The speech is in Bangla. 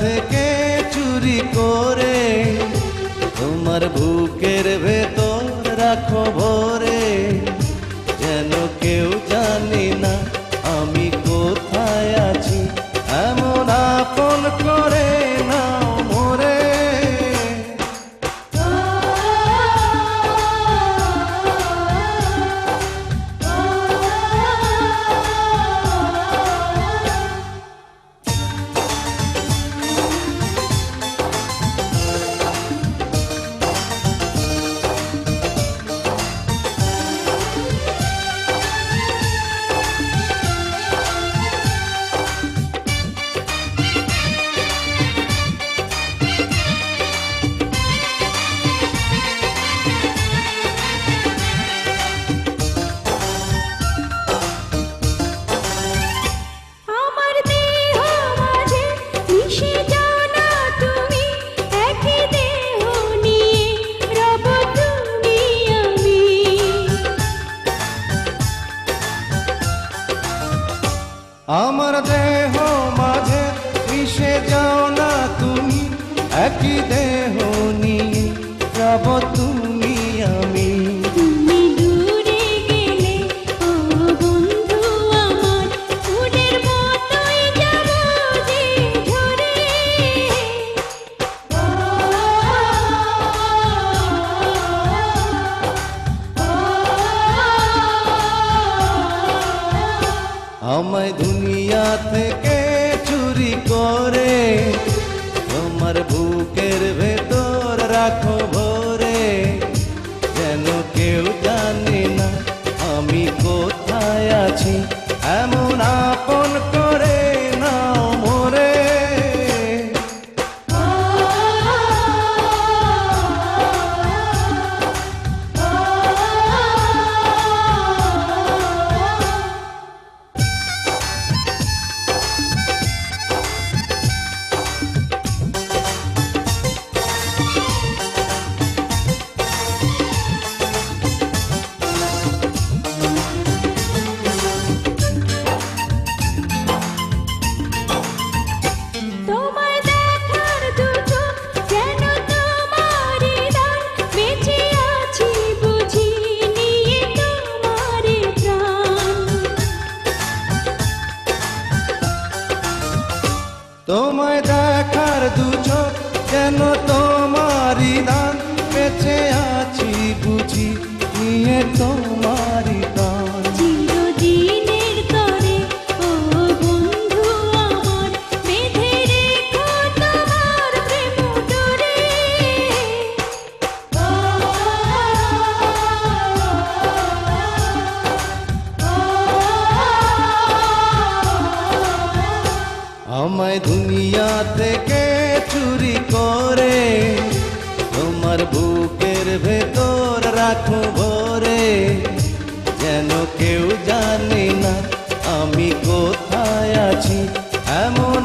থেকে চুরি করে তোমার বুকের ভেতর রাখো ভরে, যেন কেউ জানি না আমি কোথায় আছি, এমন আপন করে নাও মোরে। আমার দেহ মাঝে মিশে যাও না তুমি, একই দেহ নিয়ে রব তুমি আমি। তুমি দূরে গেলে ও বন্ধু আমার, ফুলের মতোই যাব যে ঝরে। আমায় দুনিয়া থেকে চুরি করে তোমার বুকের ভেতর রাখো ভরে, যেন কেউ জানে না আমি কোথায় আছি, এমন আপন করে নাও মোরে। তোমায় দেখার দু চোখ যেন তোমারই দান, বেঁচে আছি বুঝি নিয়ে তোমারই প্রাণ। তোমায় দেখার দু চোখ যেন তোমারই দান, বেঁচে আছি বুঝি নিয়ে তোমারই দান। চিরদিনের তরে ও বন্ধু আমার, বেঁধে রেখো তোমার প্রেম ডোরে। আমায় দুনিয়া থেকে চুরি করে তোমার বুকের ভেতর রাখো ভরে, যেন কেউ জানে না আমি কোথায় আছি, এমন